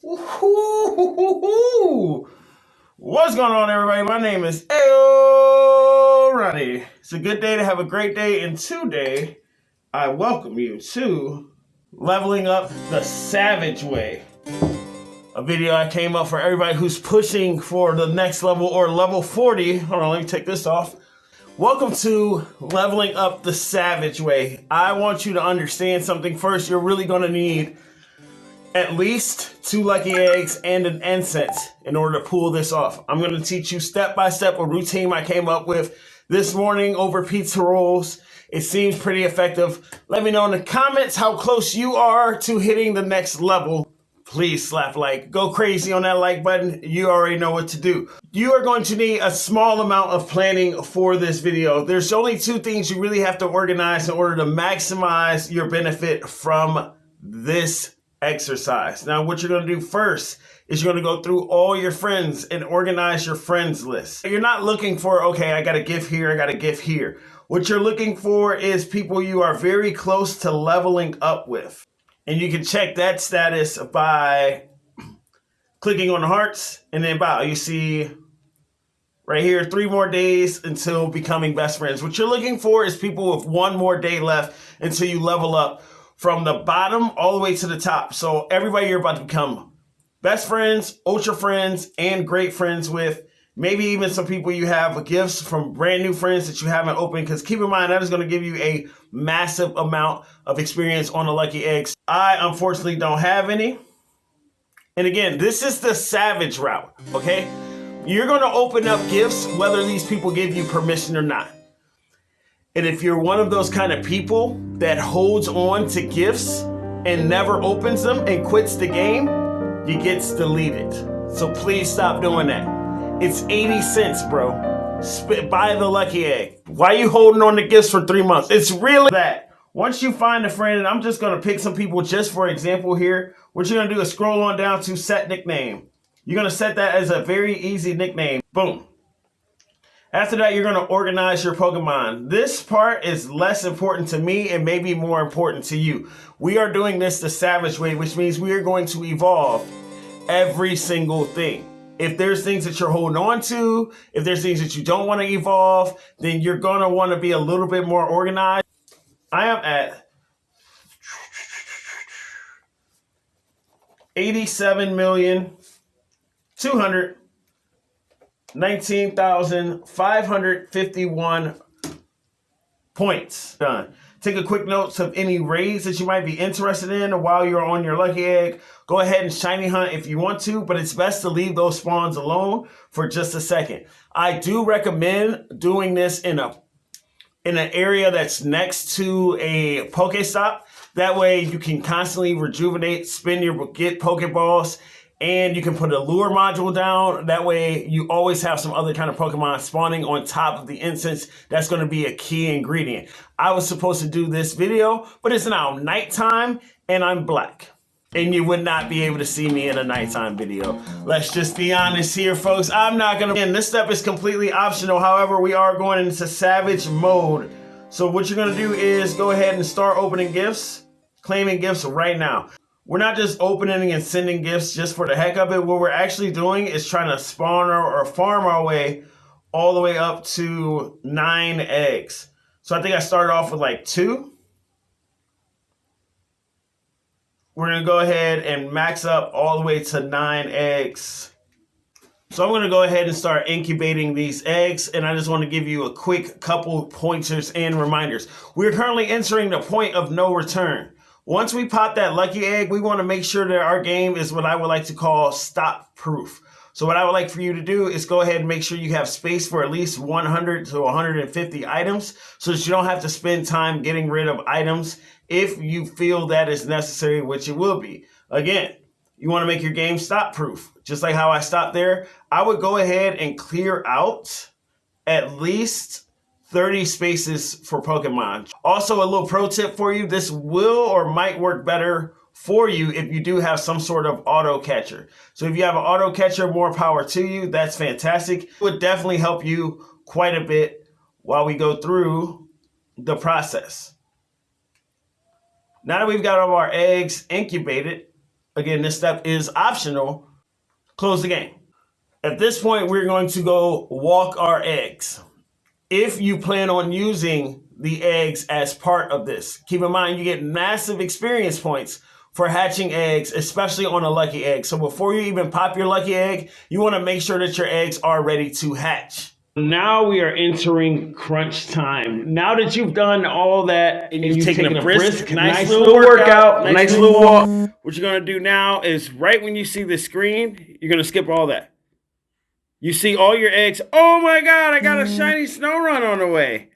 Woo-hoo-hoo-hoo-hoo. What's going on, everybody? My name is Ayo Ronnie. It's a good day to have a great day, and today I welcome you to Leveling Up the Savage Way. A video I came up for everybody who's pushing for the next level or level 40. Hold on, let me take this off. Welcome to Leveling Up the Savage Way. I want you to understand something first. You're really going to need at least 2 lucky eggs and an incense in order to pull this off. I'm going to teach you step by step a routine I came up with this morning over pizza rolls. It seems pretty effective. Let me know in the comments how close you are to hitting the next level. Please slap like. Go crazy on that like button. You already know what to do. You are going to need a small amount of planning for this video. There's only 2 things you really have to organize in order to maximize your benefit from this exercise. Now, what you're going to do first is you're going to go through all your friends and organize your friends list. You're not looking for, okay, I got a gift here, I got a gift here. What you're looking for is people you are very close to leveling up with. And you can check that status by clicking on the hearts and then bow. You see right here, 3 more days until becoming best friends. What you're looking for is people with 1 more day left until you level up from the bottom all the way to the top. So everybody you're about to become best friends, ultra friends, and great friends with. Maybe even some people you have gifts from brand new friends that you haven't opened. Because keep in mind, that is going to give you a massive amount of experience on the lucky eggs. I unfortunately don't have any. And again, this is the savage route, okay? You're going to open up gifts whether these people give you permission or not. And if you're one of those kind of people that holds on to gifts and never opens them and quits the game, you get deleted. So please stop doing that. It's 80 cents, bro. Buy the lucky egg. Why are you holding on to gifts for 3 months? It's really that. Once you find a friend, and I'm just going to pick some people just for example here, what you're going to do is scroll on down to set nickname. You're going to set that as a very easy nickname. Boom. After that, you're going to organize your Pokemon. This part is less important to me and maybe more important to you. We are doing this the Savage way, which means we are going to evolve every single thing. If there's things that you're holding on to, if there's things that you don't want to evolve, then you're going to want to be a little bit more organized. I am at 87,219,551 points. Done. Take a quick note of any raids that you might be interested in while you're on your lucky egg. Go ahead and shiny hunt if you want to, but it's best to leave those spawns alone for just a second. I do recommend doing this in an area that's next to a Pokestop. That way you can constantly rejuvenate, get Pokeballs, and you can put a lure module down. That way you always have some other kind of Pokemon spawning on top of the incense. That's going to be a key ingredient. I was supposed to do this video, but it's now nighttime and I'm black. And you would not be able to see me in a nighttime video. Let's just be honest here, folks. I'm not going to... And this step is completely optional. However, we are going into savage mode. So what you're going to do is go ahead and start opening gifts, claiming gifts right now. We're not just opening and sending gifts just for the heck of it. What we're actually doing is trying to spawn or farm our way all the way up to 9 eggs. So I think I started off with like 2. We're going to go ahead and max up all the way to 9 eggs. So I'm going to go ahead and start incubating these eggs. And I just want to give you a quick couple pointers and reminders. We're currently entering the point of no return. Once we pop that lucky egg, we want to make sure that our game is what I would like to call stop proof. So what I would like for you to do is go ahead and make sure you have space for at least 100 to 150 items so that you don't have to spend time getting rid of items if you feel that is necessary, which it will be. Again, you want to make your game stop proof. Just like how I stopped there, I would go ahead and clear out at least 30 spaces for Pokemon. Also, a little pro tip for you, this will or might work better for you if you do have some sort of auto catcher. So if you have an auto catcher, more power to you. That's fantastic. It would definitely help you quite a bit while we go through the process. Now that we've got all of our eggs incubated, Again, this step is optional. Close the game. At this point, we're going to go walk our eggs. If you plan on using the eggs as part of this, keep in mind you get massive experience points for hatching eggs, especially on a lucky egg. So before you even pop your lucky egg, you want to make sure that your eggs are ready to hatch. Now we are entering crunch time. Now that you've done all that and you've taken a brisk, nice little workout, nice little walk, what you're going to do now is right when you see the screen, you're going to skip all that. You see all your eggs. Oh my God, I got a shiny snow run on the way.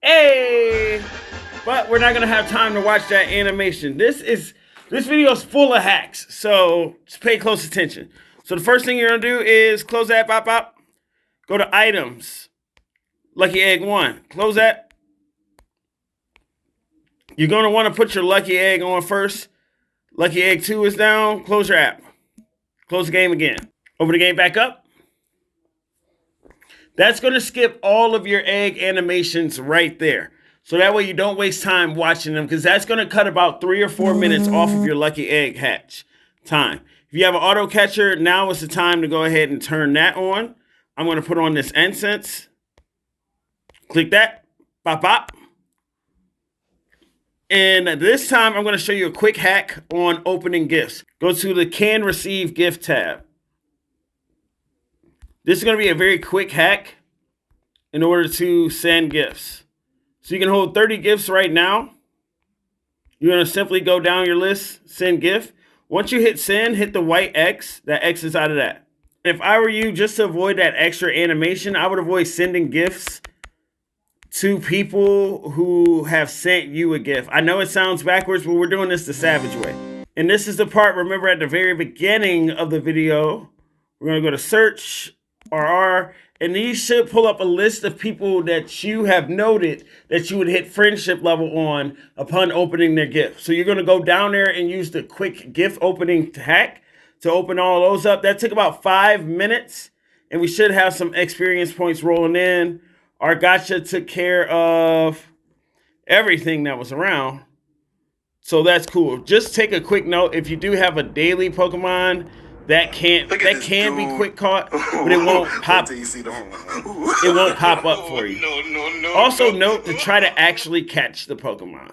Hey! But we're not going to have time to watch that animation. This video is full of hacks, so just pay close attention. So the first thing you're going to do is close that, pop, pop. Go to items. Lucky egg 1. Close that. You're going to want to put your lucky egg on first. Lucky egg 2 is down. Close your app. Close the game again. Open the game back up. That's going to skip all of your egg animations right there. So that way you don't waste time watching them, because that's going to cut about 3 or 4 minutes off of your lucky egg hatch time. If you have an auto catcher, now is the time to go ahead and turn that on. I'm going to put on this incense. Click that. Bop, bop. And this time I'm going to show you a quick hack on opening gifts. Go to the Can Receive Gift tab. This is going to be a very quick hack in order to send gifts. So you can hold 30 gifts right now. You're going to simply go down your list, send gift. Once you hit send, hit the white X. That X is out of that. If I were you, just to avoid that extra animation, I would avoid sending gifts to people who have sent you a gift. I know it sounds backwards, but we're doing this the savage way. And this is the part, remember at the very beginning of the video, we're going to go to search, RR, and these should pull up a list of people that you have noted that you would hit friendship level on upon opening their gift. So you're going to go down there and use the quick gift opening hack to open all those up. That took about 5 minutes, and we should have some experience points rolling in. Our gotcha took care of everything that was around. So that's cool. Just take a quick note. If you do have a daily Pokemon that can be quick caught, but it won't pop. It won't pop up for you. Also note to try to actually catch the Pokemon.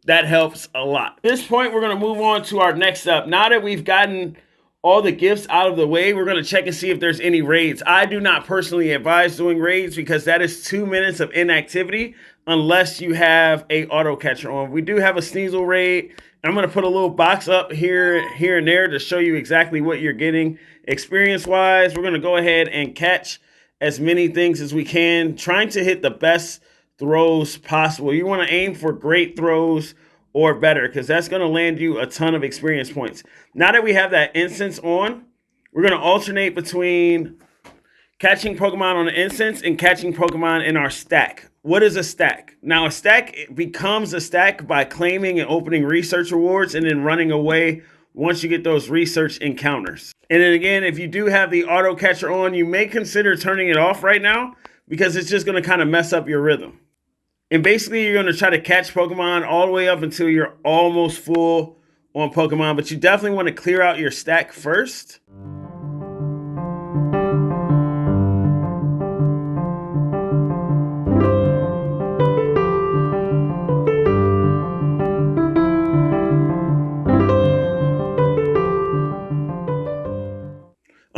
That helps a lot. At this point, we're going to move on to our next step. Now that we've gotten all the gifts out of the way, we're going to check and see if there's any raids. I do not personally advise doing raids because that is 2 minutes of inactivity unless you have a auto catcher on. We do have a Sneasel raid. I'm going to put a little box up here and there to show you exactly what you're getting. Experience-wise, we're going to go ahead and catch as many things as we can, trying to hit the best throws possible. You want to aim for great throws or better, because that's going to land you a ton of experience points. Now that we have that instance on, we're going to alternate between catching Pokemon on the instance and catching Pokemon in our stack. What is a stack? Now, a stack becomes a stack by claiming and opening research rewards and then running away once you get those research encounters. And then again, if you do have the auto catcher on, you may consider turning it off right now because it's just going to kind of mess up your rhythm. And basically, you're going to try to catch Pokemon all the way up until you're almost full on Pokemon, but you definitely want to clear out your stack first.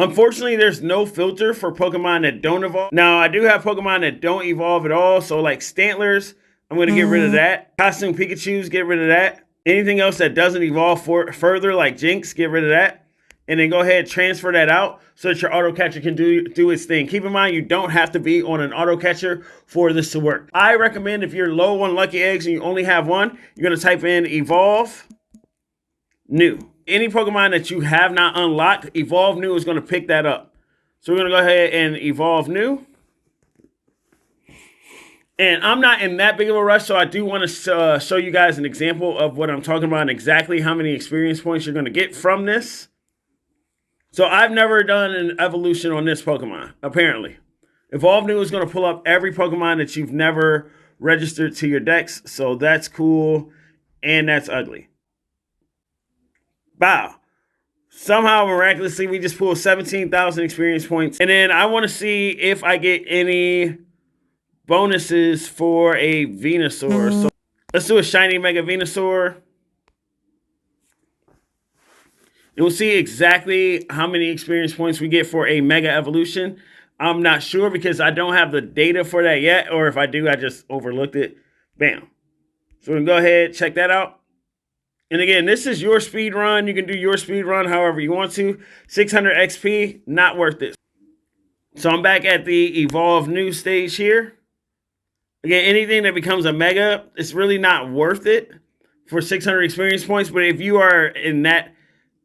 Unfortunately, there's no filter for Pokemon that don't evolve. Now, I do have Pokemon that don't evolve at all. So like Stantlers, I'm going to get rid of that. Costume Pikachus, get rid of that. Anything else that doesn't evolve further, like Jinx, get rid of that. And then go ahead and transfer that out so that your auto catcher can do its thing. Keep in mind, you don't have to be on an auto catcher for this to work. I recommend if you're low on lucky eggs and you only have one, you're going to type in Evolve New. Any Pokemon that you have not unlocked, Evolve New is going to pick that up. So we're going to go ahead and Evolve New. And I'm not in that big of a rush, so I do want to show you guys an example of what I'm talking about and exactly how many experience points you're going to get from this. So I've never done an evolution on this Pokemon, apparently. Evolve New is going to pull up every Pokemon that you've never registered to your decks. So that's cool, and that's ugly. Wow. Somehow, miraculously, we just pulled 17,000 experience points. And then I want to see if I get any bonuses for a Venusaur. So let's do a shiny Mega Venusaur. And we'll see exactly how many experience points we get for a Mega Evolution. I'm not sure because I don't have the data for that yet. Or if I do, I just overlooked it. Bam. So we can go ahead, check that out. And again, this is your speed run. You can do your speed run however you want to. 600 XP, not worth it. So I'm back at the Evolve New stage here. Again, anything that becomes a Mega, it's really not worth it for 600 experience points. But if you are in that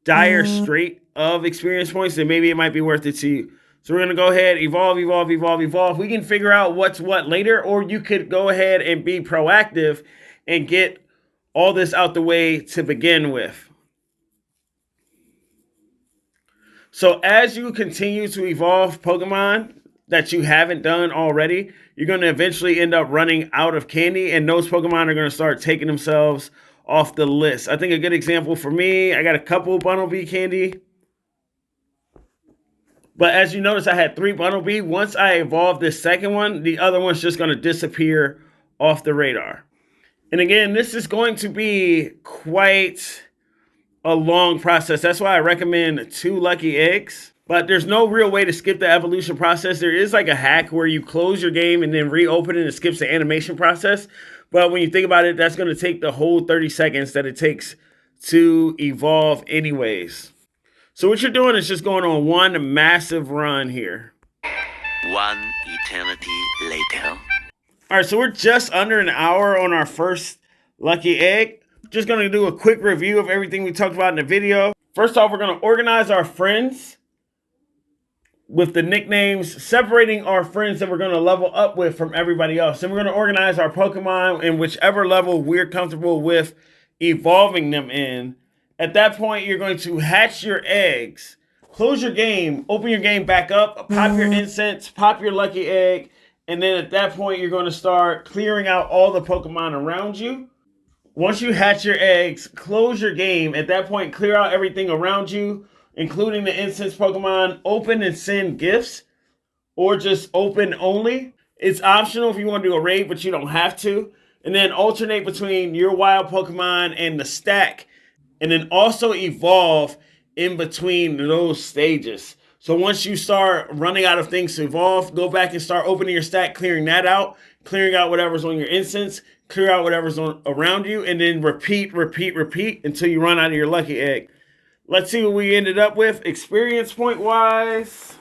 dire strait of experience points, then maybe it might be worth it to you. So we're going to go ahead, evolve, evolve, evolve, evolve. We can figure out what's what later, or you could go ahead and be proactive and get all this out the way to begin with. So as you continue to evolve Pokemon that you haven't done already, you're going to eventually end up running out of candy, and those Pokemon are going to start taking themselves off the list. I think a good example for me, I got a couple Bunnelby candy. But as you notice, I had 3 Bunnelby. Once I evolve this second one, the other one's just going to disappear off the radar. And again, this is going to be quite a long process. That's why I recommend 2 lucky eggs. But there's no real way to skip the evolution process. There is like a hack where you close your game and then reopen it and it skips the animation process. But when you think about it, that's going to take the whole 30 seconds that it takes to evolve anyways. So what you're doing is just going on one massive run here. One eternity later. All right, so we're just under an hour on our first lucky egg. Just going to do a quick review of everything we talked about in the video. First off, we're going to organize our friends with the nicknames, separating our friends that we're going to level up with from everybody else. And we're going to organize our Pokemon in whichever level we're comfortable with evolving them in. At that point, you're going to hatch your eggs, close your game, open your game back up, pop your incense, pop your lucky egg, and then at that point, you're going to start clearing out all the Pokemon around you. Once you hatch your eggs, close your game. At that point, clear out everything around you, including the incense Pokemon. Open and send gifts, or just open only. It's optional if you want to do a raid, but you don't have to. And then alternate between your wild Pokemon and the stack. And then also evolve in between those stages. So once you start running out of things to evolve, go back and start opening your stack, clearing that out, clearing out whatever's on your instance, clear out whatever's around you, and then repeat until you run out of your lucky egg. Let's see what we ended up with experience point wise.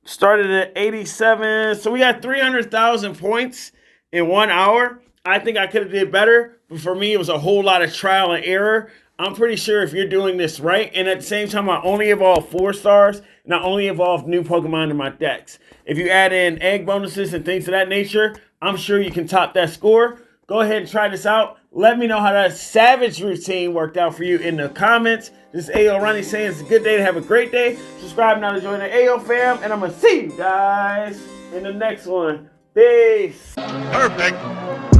Started at 87. So we got 300,000 points in 1 hour. I think I could have did better, but for me, it was a whole lot of trial and error. I'm pretty sure if you're doing this right, and at the same time, I only evolved 4 stars, and I only evolved new Pokemon in my decks. If you add in egg bonuses and things of that nature, I'm sure you can top that score. Go ahead and try this out. Let me know how that savage routine worked out for you in the comments. This is Ayo Ronnie saying it's a good day to have a great day. Subscribe now to join the Ayo fam, and I'm going to see you guys in the next one. Peace. Perfect.